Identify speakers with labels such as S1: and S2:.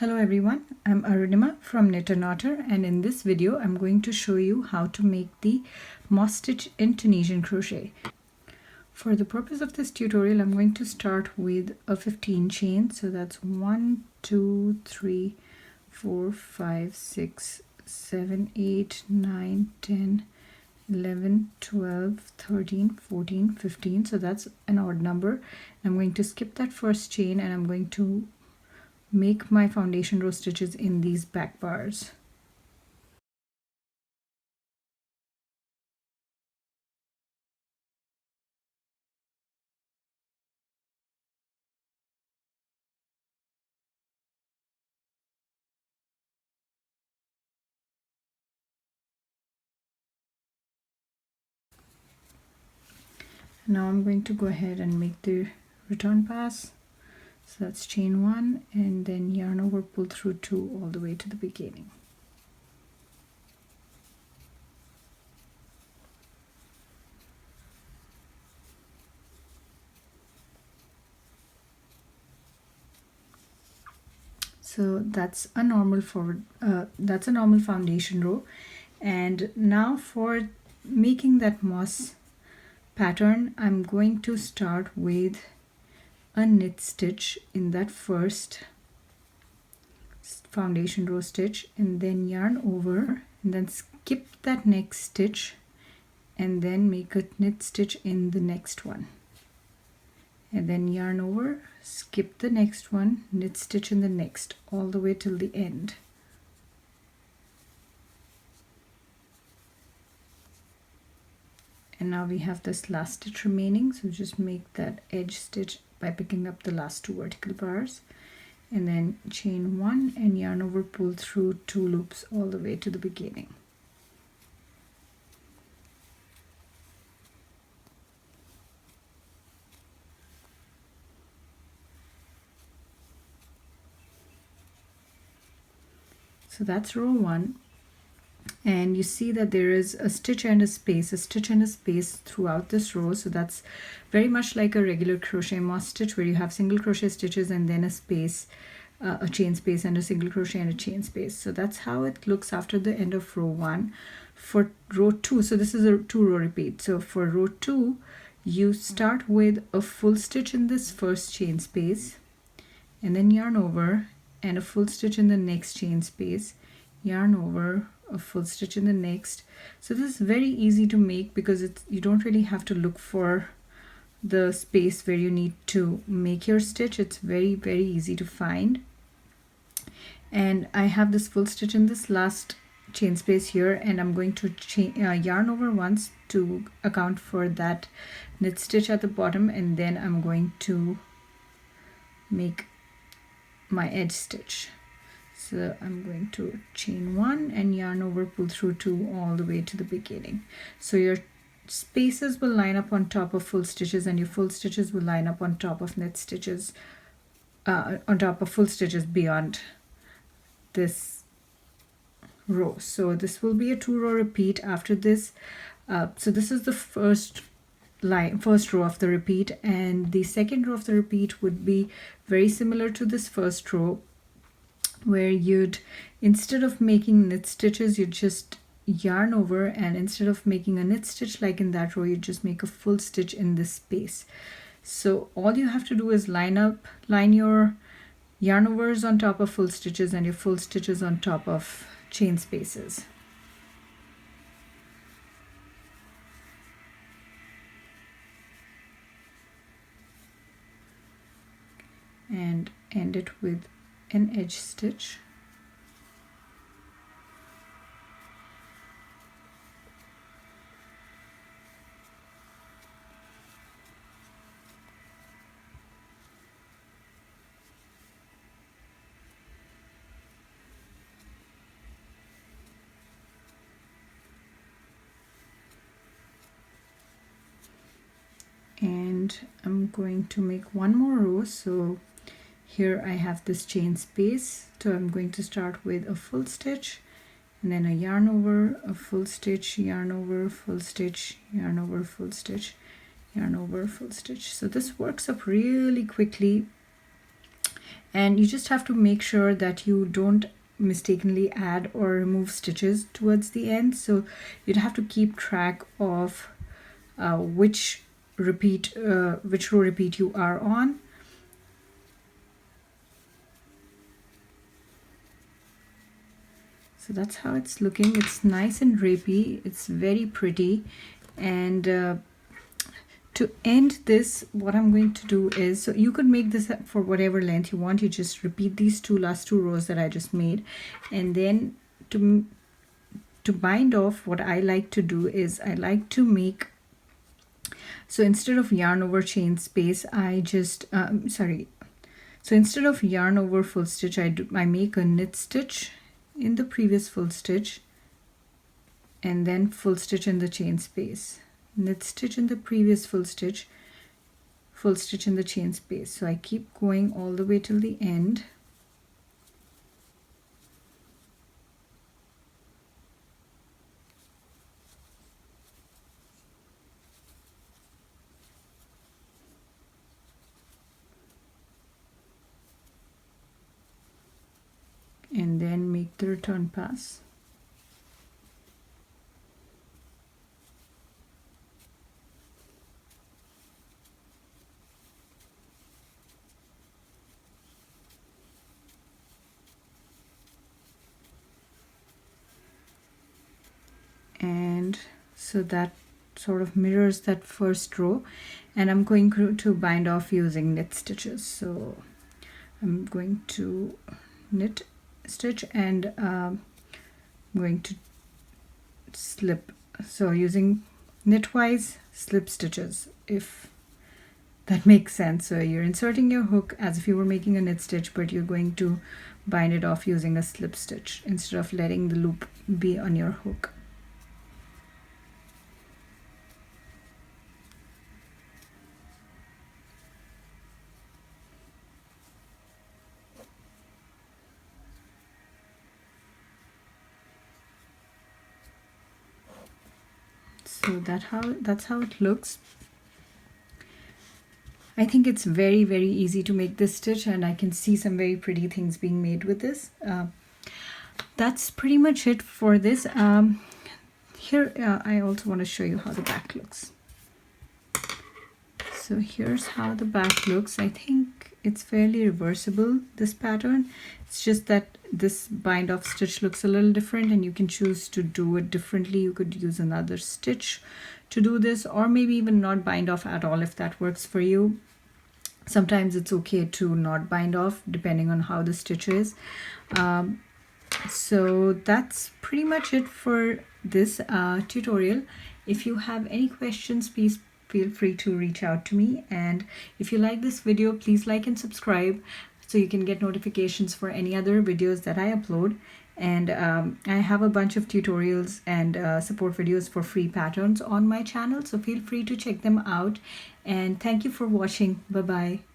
S1: Hello everyone, I'm Arunima from Knit and Otter, and in this video I'm going to show you how to make the moss stitch in Tunisian crochet. For the purpose of this tutorial I'm going to start with a 15 chain, so that's 1, 2, 3, 4, 5, 6, 7, 8, 9, 10, 11, 12, 13, 14, 15, so that's an odd number. I'm going to skip that first chain and I'm going to make my foundation row stitches in these back bars. Now I'm going to go ahead and make the return pass. So that's chain 1 and then yarn over, pull through 2 all the way to the beginning. So that's a normal foundation row. And now for making that moss pattern, I'm going to start with a knit stitch in that first foundation row stitch, and then yarn over and then skip that next stitch and then make a knit stitch in the next one, and then yarn over, skip the next one, knit stitch in the next, all the way till the end. And now we have this last stitch remaining, so just make that edge stitch by picking up the last 2 vertical bars, and then chain 1 and yarn over, pull through 2 loops all the way to the beginning. So that's row 1. And you see that there is a stitch and a space throughout this row. So that's very much like a regular crochet moss stitch where you have single crochet stitches and then a space, a chain space, and a single crochet and a chain space. So that's how it looks after the end of row 1. For row 2, so this is a 2-row repeat. So for row 2, you start with a full stitch in this first chain space and then yarn over, and a full stitch in the next chain space, yarn over, a full stitch in the next. So this is very easy to make because you don't really have to look for the space where you need to make your stitch. It's very easy to find. And I have this full stitch in this last chain space here, and I'm going to yarn over once to account for that knit stitch at the bottom, and then I'm going to make my edge stitch. So I'm going to chain 1 and yarn over, pull through 2 all the way to the beginning. So your spaces will line up on top of full stitches, and your full stitches will line up on top of knit stitches, on top of full stitches beyond this row. So this will be a 2-row repeat after this. So this is the first row of the repeat, and the second row of the repeat would be very similar to this first row, where you'd, instead of making knit stitches, you'd just yarn over, and instead of making a knit stitch like in that row, you just make a full stitch in this space. So all you have to do is line your yarn overs on top of full stitches and your full stitches on top of chain spaces. And end it with an edge stitch. And I'm going to make one more row. So here I have this chain space, so I'm going to start with a full stitch and then a yarn over, a full stitch, yarn over, full stitch, yarn over, full stitch, yarn over, full stitch. So this works up really quickly, And you just have to make sure that you don't mistakenly add or remove stitches towards the end. So you'd have to keep track of which row repeat you are on. So that's how it's looking. It's nice and drapey. It's very pretty. And to end this, what I'm going to do is, so you could make this for whatever length you want. You just repeat these last two rows that I just made. And then to bind off, what I like to do is I like to make, so instead of yarn over chain space, I just, so instead of yarn over full stitch, I make a knit stitch in the previous full stitch and then full stitch in the chain space, knit stitch in the previous full stitch in the chain space. So I keep going all the way till the end. And then make the return pass. And so that sort of mirrors that first row, and I'm going to bind off using knit stitches. So I'm going to knit stitch and I'm going to slip, so using knitwise slip stitches, if that makes sense. So you're inserting your hook as if you were making a knit stitch, but you're going to bind it off using a slip stitch instead of letting the loop be on your hook. So that's how it looks. I think it's very, very easy to make this stitch, and I can see some very pretty things being made with this. That's pretty much it for this. Here I also want to show you how the back looks. So here's how the back looks. I think it's fairly reversible, this pattern. It's just that this bind off stitch looks a little different, and you can choose to do it differently. You could use another stitch to do this, or maybe even not bind off at all if that works for you. Sometimes it's okay to not bind off depending on how the stitch is. So that's pretty much it for this tutorial. If you have any questions, please feel free to reach out to me. And if you like this video, please like and subscribe so you can get notifications for any other videos that I upload. And I have a bunch of tutorials and support videos for free patterns on my channel, so feel free to check them out. And thank you for watching. Bye bye.